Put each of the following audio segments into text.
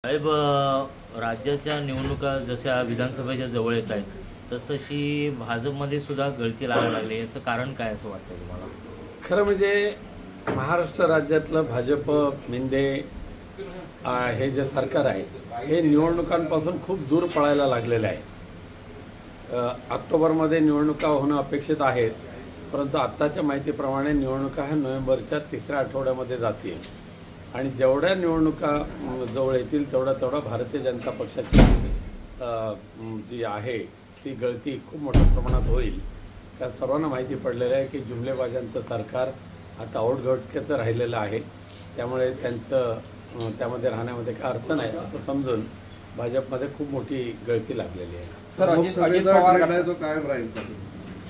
साहेब, राज्याच्या निवडणुका जशा विधानसभेच्या जवळ येत आहेत तसतशी भाजपमध्ये सुद्धा गळती लागायला लागली. याचं कारण काय असं वाटतं तुम्हाला? खरं म्हणजे महाराष्ट्र राज्यातलं भाजप मिंदे हे जे सरकार आहे हे निवडणुकांपासून खूप दूर पळायला लागलेलं आहे. ऑक्टोबरमध्ये निवडणुका होणं अपेक्षित आहेत, परंतु आत्ताच्या माहितीप्रमाणे निवडणुका ह्या नोव्हेंबरच्या तिसऱ्या आठवड्यामध्ये जातील आणि जेवढ्या निवडणुका जवळ येतील तेवढा भारतीय जनता पक्षाची जी आहे ती गळती खूप मोठ्या प्रमाणात होईल. त्या सर्वांना माहिती पडलेलं आहे की जुमलेबाजांचं सरकार आता औटघटकेचं राहिलेलं आहे, त्यामुळे त्यांचं त्यामध्ये राहण्यामध्ये काय अर्थ नाही असं समजून भाजपमध्ये खूप मोठी गळती लागलेली आहे. सर, अजित पवार गटाचा जो कायम राहील,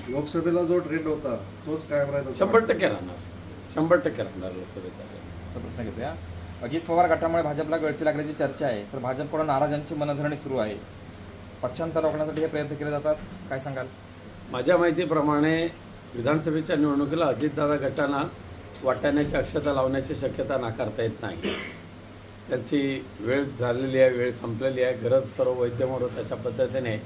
लोकसभेला जो ट्रेंड होता तोच कायम राहील? 100% राहणार, 100% राहणार लोकसभेचा. प्रश्न घेतोया. अजित पवार गटामुळे भाजपला गळती लागल्याची चर्चा आहे, तर भाजपकडून नाराजांची मनधरणी सुरू आहे. पक्षांतर रोखण्यासाठी हे प्रयत्न केले जातात, काय सांगाल? माझ्या माहितीप्रमाणे विधानसभेच्या निवडणुकीला अजितदादा गटांना वाटाण्याची अक्षता लावण्याची शक्यता नाकारता येत नाही. त्यांची वेळ झालेली आहे, वेळ संपलेली आहे. गरज सर्व वैद्यमोर अशा पद्धतीने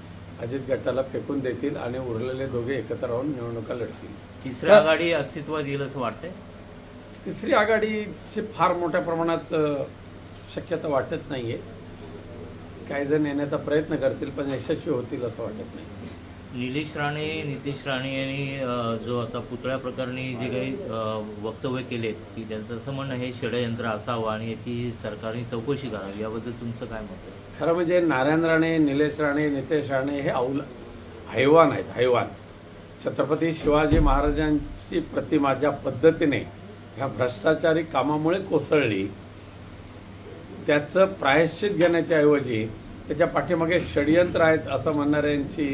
अजित गटाला फेकून देतील आणि उरलेले दोघे एकत्र राहून निवडणुका लढतील. तिसरी आघाडी अस्तित्वात येईल असं वाटतंय? तिसरी आघाडीची फार मोठ्या प्रमाणात शक्यता वाटत नाही आहे. काही जण येण्याचा प्रयत्न करतील पण यशस्वी होतील असं वाटत नाही. निलेश राणे, नितेश राणे यांनी जो आता पुतळ्या प्रकरणी जे काही वक्तव्य केलेत की त्यांचं असं म्हणणं हे षडयंत्र असावं आणि याची सरकारने चौकशी करावी, याबद्दल तुमचं काय मत आहे? खरं म्हणजे नारायण राणे, निलेश राणे, नितेश राणे हे हैवान आहेत, हैवान. छत्रपती शिवाजी महाराजांची प्रतिमा ज्या पद्धतीने ह्या भ्रष्टाचारी कामामुळे कोसळली, त्याचं प्रायश्चित घेण्याच्या ऐवजी त्याच्या पाठीमागे षडयंत्र आहेत असं म्हणणाऱ्यांची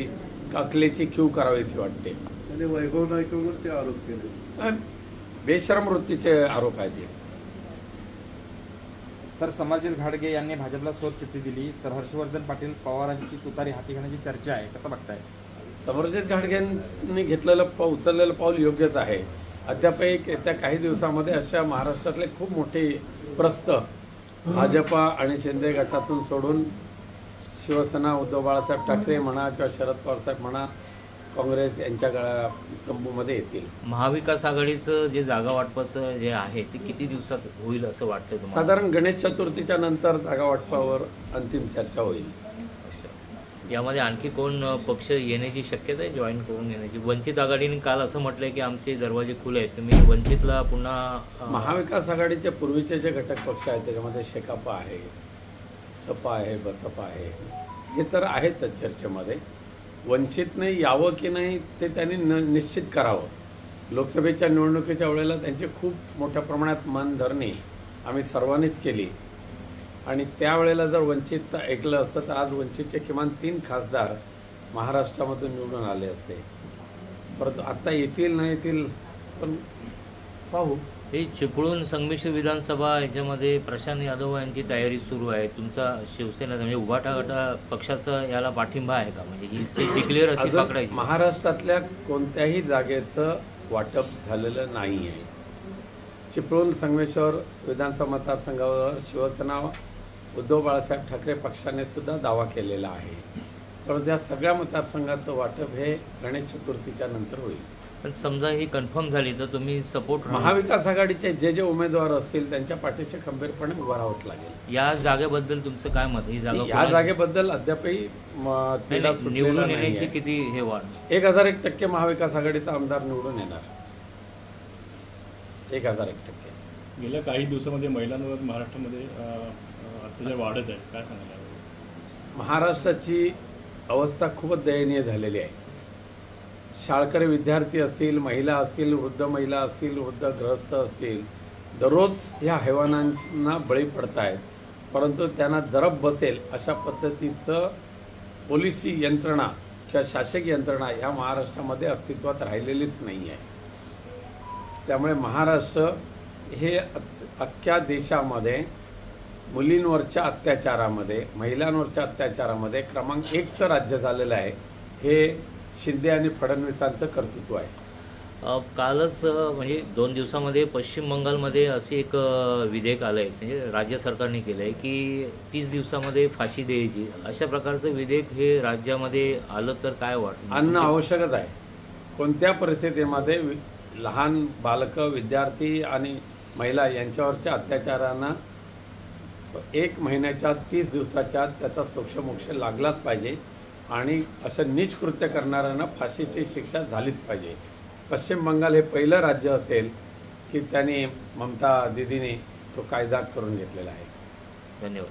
अकलेची कीव करावीशी वाटते. त्याने वैभव नाईकवरती आरोप केले, बेशरम वृत्तीचे आरोप आहेत. सर, समरजित घाटगे यांनी भाजपला सोड चिठ्ठी दिली, तर हर्षवर्धन पाटील पवारांची तुतारी हाती घेण्याची चर्चा आहे, कसं बघताय? समरजित घाटगेंनी उचललेलं पाऊल योग्यच आहे. अद्याप येत्या काही दिवसामध्ये अशा महाराष्ट्रातले खूप मोठे प्रस्थ भाजपा आणि शिंदे गटातून सोडून शिवसेना, उद्धव बाळासाहेब ठाकरे म्हणा किंवा शरद पवारसाहेब म्हणा, काँग्रेस यांच्या तंबूमध्ये येतील. महाविकास आघाडीचं जे जागा वाटपाचं जे आहे ते किती दिवसात होईल असं वाटतं तुम्हाला? साधारण गणेश चतुर्थीच्या नंतर जागा वाटपावर अंतिम चर्चा होईल. यामध्ये आणखी कोण पक्ष येण्याची शक्यता आहे, जॉईन करून येण्याची? वंचित आघाडीने काल असं म्हटलंय की आमचे दरवाजे खुले आहेत, तुम्ही वंचितला पुन्हा महाविकास आघाडीचे पूर्वीचे जे घटक पक्ष आहेत त्याच्यामध्ये शेकापा आहे, सपा आहे, बसपा आहे, हे तर आहेतच चर्चेमध्ये. वंचितने यावं की नाही ते त्यांनी निश्चित करावं. लोकसभेच्या निवडणुकीच्या वेळेला त्यांची खूप मोठ्या प्रमाणात मनधरणी आम्ही सर्वांनीच केली आणि त्यावेळेला जर वंचित ऐकलं असतं तर आज वंचितचे किमान 3 खासदार महाराष्ट्रामधून निवडून आले असते. परंतु आत्ता येतील नाही येतील पण पाहू. हे चिपळूण संमिश्र विधानसभा याच्यामध्ये प्रशांत यादव यांची तयारी सुरू आहे. तुमचा शिवसेना म्हणजे उभाटा गटा पक्षाचा याला पाठिंबा आहे का? म्हणजे ही डिक्लेअर अशी पकडायची? महाराष्ट्रातल्या कोणत्याही जागेचं वाटप झालेलं नाही आहे. चिपळूण संगमेश्वर विधानसभा मतदारसंघावर शिवसेना, उद्धव बाळासाहेब ठाकरे पक्षाने सुद्धा दावा केलेला आहे, परंतु या सगळ्या मतदारसंघाचं वाटप हे गणेश चतुर्थीच्या नंतर होईल. पण समजा ही कन्फर्म झाली तर तुम्ही सपोर्ट महाविकास आघाडीचे जे उमेदवार असतील त्यांच्या पाठीशी खंबीरपणे उभं राहावंच लागेल. या जागेबद्दल तुमचं काय मत? ही जागा या जागेबद्दल अद्यापही निवडून येण्याची किती हे वाढ? 1001% महाविकास आघाडीचा आमदार निवडून येणार, 1001%. गेल्या काही दिवसामध्ये महिलांवर महाराष्ट्रामध्ये अत्याचार वाढत आहे, काय सांगायला? महाराष्ट्राची अवस्था खूपच दयनीय झालेली आहे. शाळकरी विद्यार्थी असतील, महिला असतील, वृद्ध महिला असतील, वृद्ध गृहस्थ असतील, दररोज ह्या हैवानांना बळी पडत आहेत, परंतु त्यांना जरब बसेल अशा पद्धतीचं पोलिसी यंत्रणा किंवा शासकीय यंत्रणा ह्या महाराष्ट्रामध्ये अस्तित्वात राहिलेलीच नाही आहे. त्यामुळे महाराष्ट्र हे अख्ख्या देशामध्ये मुलींवरच्या अत्याचारामध्ये, महिलांवरच्या अत्याचारामध्ये क्रमांक 1चं राज्य झालेलं आहे. हे शिंदे आणि फडणवीसांचं कर्तृत्व आहे. कालच म्हणजे 2 दिवसामध्ये पश्चिम बंगालमध्ये असे एक विधेयक आलं आहे, म्हणजे राज्य सरकारने केलं आहे की 30 दिवसामध्ये फाशी द्यायची. अशा प्रकारचं विधेयक हे राज्यामध्ये आलं तर काय वाटतं? आणणं आवश्यकच आहे. कोणत्या परिस्थितीमध्ये लहान बालकं, विद्यार्थी आणि महिला यांच्यावरच्या अत्याचारांना 1 महिन्याच्या 30 दिवसाच्या त्याचा सोक्षमोक्ष लागलाच पाहिजे आणि अशा नीच कृत्य करणाऱ्यांना फाशीची शिक्षा झालीच पाहिजे. पश्चिम बंगाल हे पहिलं राज्य असेल की त्यांनी ममता दीदीने तो कायदा करून घेतलेला आहे. धन्यवाद.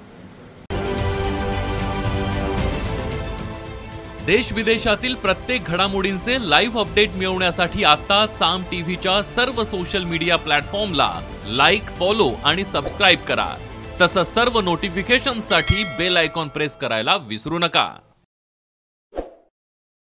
देश विदेशातील प्रत्येक घडामोडींचे लाईव्ह अपडेट मिळवण्यासाठी आता साम टीव्हीच्या सर्व सोशल मीडिया प्लॅटफॉर्मला लाईक, फॉलो आणि सबस्क्राईब करा. तसंच सर्व नोटिफिकेशनसाठी बेल आयकॉन प्रेस करायला विसरू नका.